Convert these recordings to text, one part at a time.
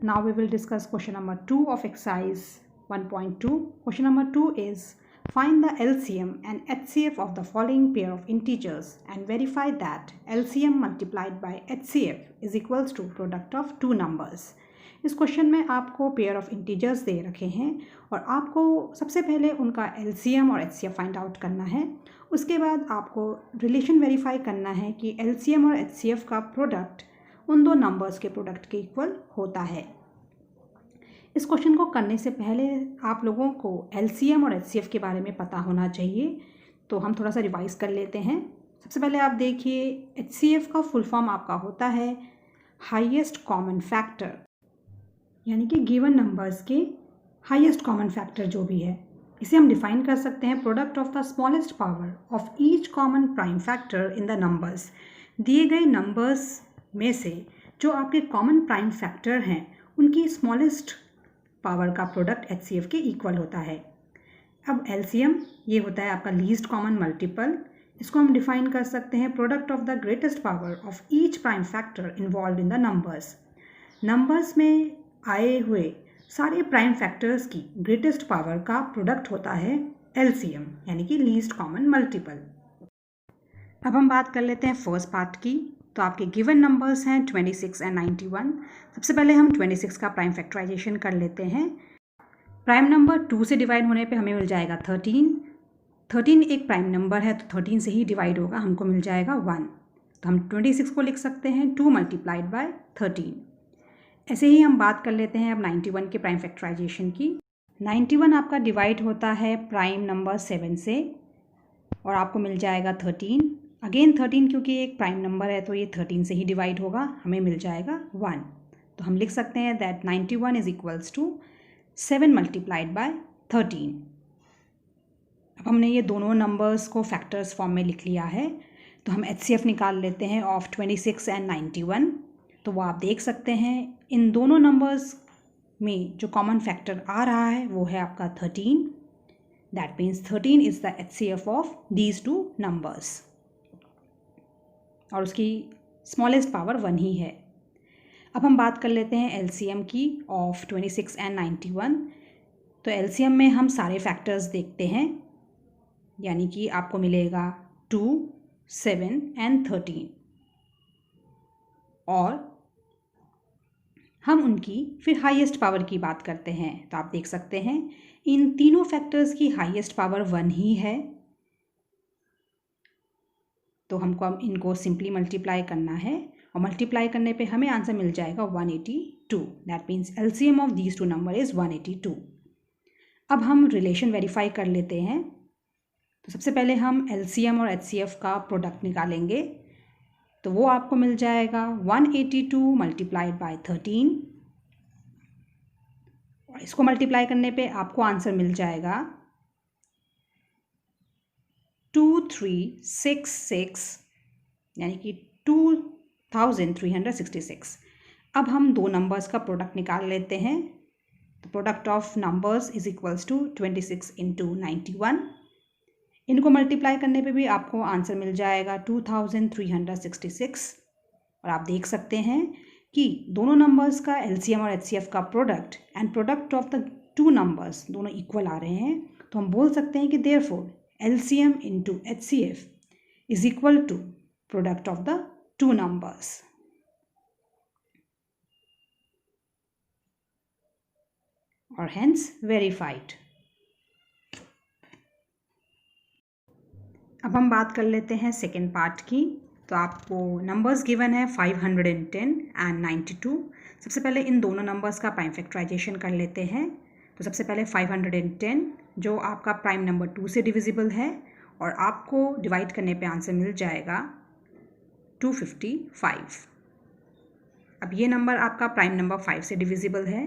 Now we will discuss question number 2 of exercise 1.2. Question number 2 is find the LCM and HCF of the following pair of integers and verify that LCM multiplied by HCF is equals to product of two numbers. इस question में आपको pair of integers दे रखे हैं और आपको सबसे पहले उनका LCM और HCF फाइंड आउट करना है. उसके बाद आपको रिलेशन वेरीफाई करना है कि LCM और HCF का प्रोडक्ट उन दो नंबर्स के प्रोडक्ट के इक्वल होता है. इस क्वेश्चन को करने से पहले आप लोगों को LCM और HCF के बारे में पता होना चाहिए, तो हम थोड़ा सा रिवाइज कर लेते हैं. सबसे पहले आप देखिए HCF का फुल फॉर्म आपका होता है हाईएस्ट कॉमन फैक्टर, यानी कि गिवन नंबर्स के हाईएस्ट कॉमन फैक्टर जो भी है. इसे हम डिफाइन कर सकते हैं product of the smallest power of each common prime factor in the numbers. दिए गए नंबर्स में से जो आपके कॉमन प्राइम फैक्टर हैं उनकी स्मॉलेस्ट पावर का प्रोडक्ट HCF के इक्वल होता है. अब LCM ये होता है आपका लीस्ट कॉमन मल्टीपल. इसको हम डिफाइन कर सकते हैं product of the greatest power of each prime factor involve in the numbers. Numbers में आए हुए सारे प्राइम फैक्टर्स की ग्रेटेस्ट पावर का प्रोडक्ट होता है LCM, यानी कि लीस्ट कॉमन मल्टीपल. अब हम बात कर लेते हैं फर्स्ट पार्ट की. तो आपके गिवन नंबर्स हैं 26 एंड 91. सबसे पहले हम 26 का प्राइम फैक्टराइजेशन कर लेते हैं. प्राइम नंबर 2 से डिवाइड होने पे हमें मिल जाएगा 13. 13 एक प्राइम नंबर है तो 13 से ही डिवाइड होगा, हमको मिल जाएगा 1. तो हम 26 को लिख सकते हैं 2 मल्टीप्लाइड बाय 13. ऐसे ही हम बात कर लेते हैं अब 91 के प्राइम फैक्टराइजेशन की. 91 आपका डिवाइड होता है प्राइम नंबर 7 से और आपको मिल जाएगा 13. अगेन 13 क्योंकि एक प्राइम नंबर है तो ये 13 से ही डिवाइड होगा, हमें मिल जाएगा 1. तो हम लिख सकते हैं that 91 is equals to 7 multiplied by 13. अब हमने ये दोनों नंबर्स को फैक्टर्स फॉर्म में लिख लिया है. तो हम HCF निकाल लेते हैं ऑफ 26 एंड 91. तो वो आप देख सकते हैं इन दोनों नंबर्स में जो कॉमन फैक्टर आ रहा है वो है आपका 13. That means 13 is the HCF of these two numbers और उसकी स्मॉलेस्ट पावर 1 ही है. अब हम बात कर लेते हैं LCM की ऑफ 26 एंड 91. तो LCM में हम सारे फैक्टर्स देखते हैं, यानी कि आपको मिलेगा 2, 7 एंड 13 और हम उनकी फिर हाईएस्ट पावर की बात करते हैं. तो आप देख सकते हैं इन तीनों फैक्टर्स की हाईएस्ट पावर 1 ही है. तो हमको अब इनको सिंपली मल्टीप्लाई करना है और मल्टीप्लाई करने पे हमें आंसर मिल जाएगा 182. That means LCM of these to number is 182. अब हम रिलेशन वेरीफाई कर लेते हैं. तो सबसे पहले हम LCM और HCF का प्रोडक्ट निकालेंगे. तो वो आपको मिल जाएगा 182 मल्टीप्लाइड बाय 13 और इसको मल्टीप्लाई करने पे आपको आंसर मिल जाएगा 2366, यानी कि 2366. अब हम दो नंबर्स का प्रोडक्ट निकाल लेते हैं. तो product of numbers is equals to 26 into 91. इनको मल्टीप्लाई करने पे भी आपको आंसर मिल जाएगा 2366 और आप देख सकते हैं कि दोनों नंबर्स का LCM और HCF का product and product of the two numbers दोनों इक्वल आ रहे हैं. तो हम बोल सकते हैं कि therefore LCM into HCF is equal to product of the two numbers. और हेंस वेरीफाइड. अब हम बात कर लेते हैं सेकेंड पार्ट की. तो आपको नंबर्स गिवन है 510 एंड 92. सबसे पहले इन दोनों नंबर्स का प्राइम फैक्टराइजेशन कर लेते हैं. तो सबसे पहले 510 जो आपका प्राइम नंबर 2 से डिविजिबल है और आपको डिवाइड करने पे आंसर मिल जाएगा 255. अब ये नंबर आपका प्राइम नंबर 5 से डिविजिबल है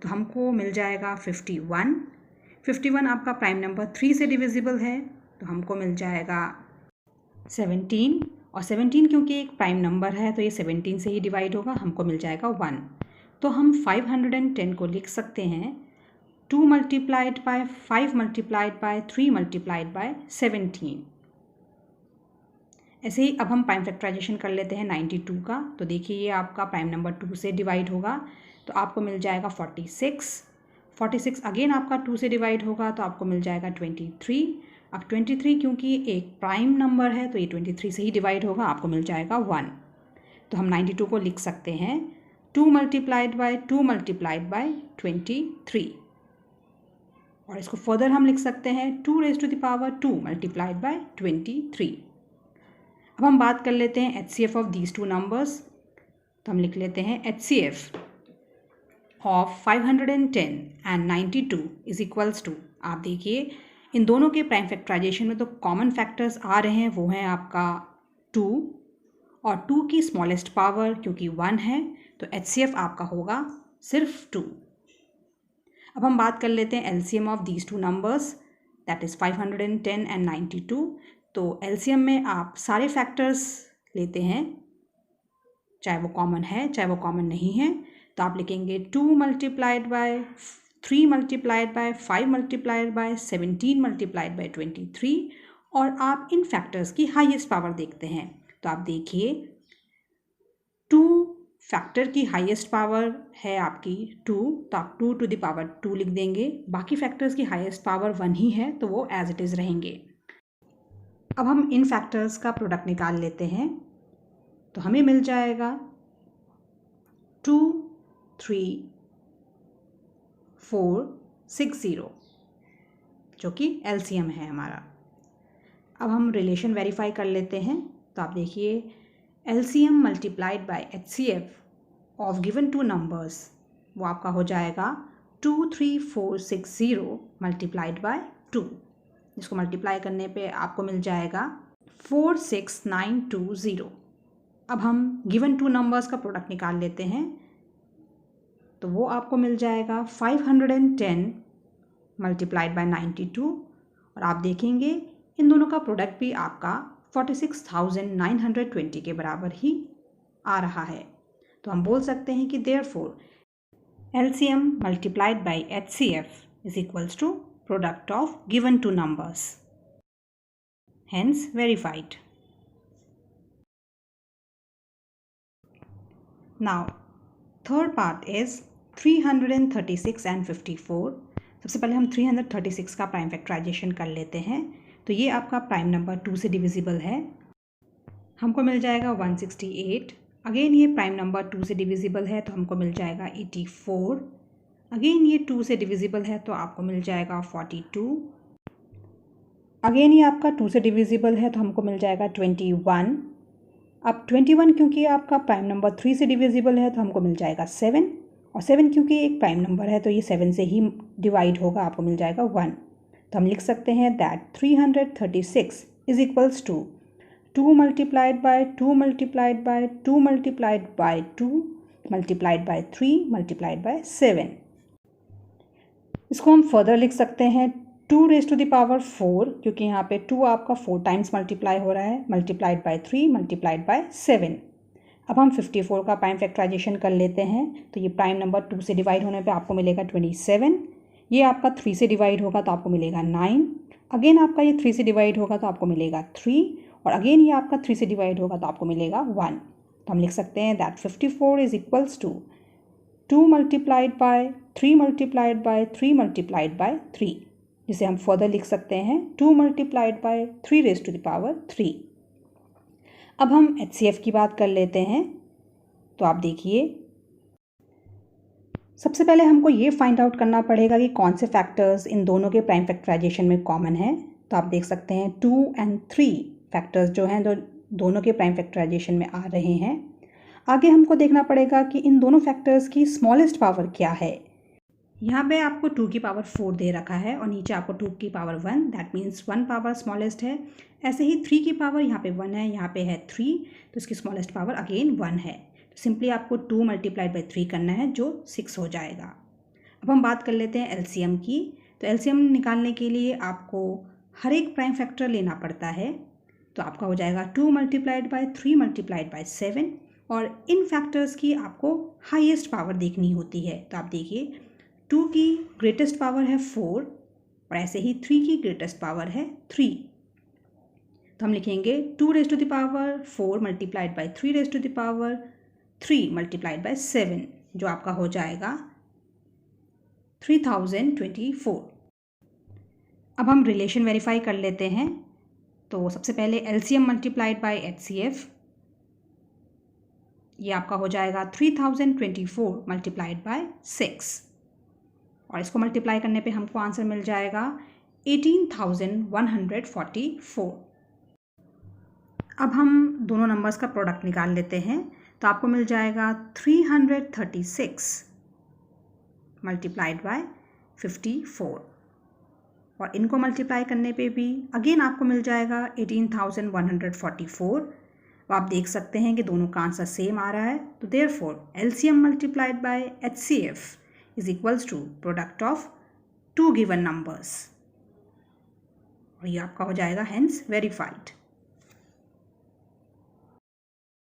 तो हमको मिल जाएगा 51. 51 आपका प्राइम नंबर 3 से डिविजिबल है तो हमको मिल जाएगा 17 और 17 क्योंकि एक प्राइम नंबर है तो ये 17 से ही डिवाइड होगा, हमको मिल जाएगा 1. तो हम 510 को लिख सकते हैं 2 multiplied bye 5 multiplied by 3 multiplied bye 17. ऐसे ही अब हम प्राइम फैक्टराइजेशन कर लेते हैं 92 का. तो देखिए ये आपका प्राइम नंबर 2 से डिवाइड होगा. तो आपको मिल जाएगा 46। 46 अगेन आपका 2 से डिवाइड होगा तो आपको मिल जाएगा 23। अब 23 क्योंकि एक प्राइम नंबर है तो ये 23 से ही डिवाइड होगा, आपको मिल जाएगा 1। तो हम 92 को लिख सकते हैं 2 मल्टीप्लाइड बाय 2 मल्टीप्लाइड बाय 23, और इसको फर्दर हम लिख सकते हैं 2 raise to the power 2 multiplied by 23। अब हम बात कर लेते हैं HCF of these two numbers. तो हम लिख लेते हैं HCF of 510 and 92 is equals to, आप देखिए इन दोनों के प्राइम फैक्टराइजेशन में तो कॉमन फैक्टर्स आ रहे हैं, वो हैं आपका 2 और 2 की स्मॉलेस्ट पावर क्योंकि 1 है तो HCF आपका होगा सिर्फ 2। अब हम बात कर लेते हैं LCM of these two numbers, that is 510 and 92। तो LCM में आप सारे फैक्टर्स लेते हैं, चाहे वो कॉमन है चाहे वो कॉमन नहीं है, तो आप लिखेंगे 2 multiplied by 3 multiplied bye 5 multiplied by 17 multiplied by 23, और आप इन फैक्टर्स की हाईएस्ट पावर देखते हैं। तो आप देखिए 2 फैक्टर की हाईएस्ट पावर है आपकी 2, तो आप 2 टू द पावर 2 लिख देंगे। बाकी फैक्टर्स की हाईएस्ट पावर 1 ही है तो वो एज इट इज़ रहेंगे। अब हम इन फैक्टर्स का प्रोडक्ट निकाल लेते हैं, तो हमें मिल जाएगा 2 3 4 6 0, जो कि LCM है हमारा। अब हम रिलेशन वेरीफाई कर लेते हैं, तो आप देखिए LCM multiplied by HCF of given two numbers, वो आपका हो जाएगा 2 3 4 6 0 मल्टीप्लाइड बाय 2, जिसको मल्टीप्लाई करने पे आपको मिल जाएगा 46920। अब हम गिवन टू नंबर्स का प्रोडक्ट निकाल लेते हैं, तो वो आपको मिल जाएगा 510 मल्टीप्लाइड बाय 92, और आप देखेंगे इन दोनों का प्रोडक्ट भी आपका 46,920 के बराबर ही आ रहा है। तो हम बोल सकते हैं कि therefore LCM multiplied by HCF is equals to product of given two numbers, hence verified. Now third part is 336 and 54। सबसे पहले हम 336 का प्राइम फैक्टराइजेशन कर लेते हैं। तो ये आपका प्राइम नंबर 2 से डिविजिबल है, हमको मिल जाएगा 168। अगेन ये प्राइम नंबर 2 से डिविजिबल है तो हमको मिल जाएगा 84। अगेन ये 2 से डिविजिबल है तो आपको मिल जाएगा 42। अगेन ये आपका 2 से डिविजिबल है तो हमको मिल जाएगा 21। अब 21 क्योंकि आपका प्राइम नंबर 3 से डिविजिबल है तो हमको मिल जाएगा 7, और 7 क्योंकि एक प्राइम नंबर है तो ये 7 से ही डिवाइड होगा, आपको मिल जाएगा 1। तो हम लिख सकते हैं that 336 is equals to 2 multiplied by 2 multiplied by 2 multiplied by 2 multiplied by 3 multiplied by 7। इसको हम फर्दर लिख सकते हैं 2 रेज़ टू द पावर 4, क्योंकि यहाँ पे 2 आपका 4 टाइम्स मल्टीप्लाई हो रहा है, मल्टीप्लाइड बाय 3 मल्टीप्लाइड बाय 7। अब हम 54 का प्राइम फैक्टराइजेशन कर लेते हैं, तो ये प्राइम नंबर 2 से डिवाइड होने पे आपको मिलेगा 27। ये आपका 3 से डिवाइड होगा तो आपको मिलेगा 9। अगेन आपका ये 3 से डिवाइड होगा तो आपको मिलेगा 3, और अगेन ये आपका 3 से डिवाइड होगा तो आपको मिलेगा 1। तो हम लिख सकते हैं that 54 is equals to 2 multiplied by 3 multiplied by 3 multiplied by 3, जिसे हम फर्दर लिख सकते हैं 2 multiplied by 3 raise to the power 3। अब हम HCF की बात कर लेते हैं, तो आप देखिए सबसे पहले हमको ये फाइंड आउट करना पड़ेगा कि कौन से फैक्टर्स इन दोनों के प्राइम फैक्टराइजेशन में कॉमन है। तो आप देख सकते हैं 2 और 3 फैक्टर्स जो हैं दोनों के प्राइम फैक्टराइजेशन में आ रहे हैं। आगे हमको देखना पड़ेगा कि इन दोनों फैक्टर्स की स्मॉलेस्ट पावर क्या है। यहाँ पे आपको 2 की पावर 4 दे रखा है और नीचे आपको 2 की power 1, that means 1 power smallest है। ऐसे ही 3 की पावर यहाँ पे 1 है, यहाँ पे है 3, तो इसकी स्मॉलेस्ट पावर अगेन 1 है। तो सिंपली आपको 2 मल्टीप्लाइड बाई 3 करना है जो 6 हो जाएगा। अब हम बात कर लेते हैं LCM की। तो LCM निकालने के लिए आपको हर एक प्राइम फैक्टर लेना पड़ता है। तो आपका हो जाएगा 2 मल्टीप्लाइड बाई 3 मल्टीप्लाइड बाई 7, और इन फैक्टर्स की आपको हाईएस्ट पावर देखनी होती है। तो आप देखिए 2 की ग्रेटेस्ट पावर है 4, और ऐसे ही 3 की ग्रेटेस्ट पावर है 3। तो हम लिखेंगे 2 raise to the power 4 multiplied by 3 raise to the power 3 multiplied by 7। जो आपका हो जाएगा 3024। अब हम रिलेशन वेरीफाई कर लेते हैं। तो सबसे पहले LCM मल्टीप्लाइड बाय HCF, ये आपका हो जाएगा 3024 मल्टीप्लाइड बाय 6, और इसको मल्टीप्लाई करने पे हमको आंसर मिल जाएगा 18,144। अब हम दोनों नंबर्स का प्रोडक्ट निकाल लेते हैं। तो आपको मिल जाएगा 336 मल्टीप्लाइड बाय 54, और इनको मल्टीप्लाई करने पे भी अगेन आपको मिल जाएगा 18,144। तो आप देख सकते हैं कि दोनों का आंसर सेम आ रहा है। तो therefore LCM multiplied by HCF is equals to product of two given numbers, और ये आपका हो जाएगा हेंस वेरीफाइड।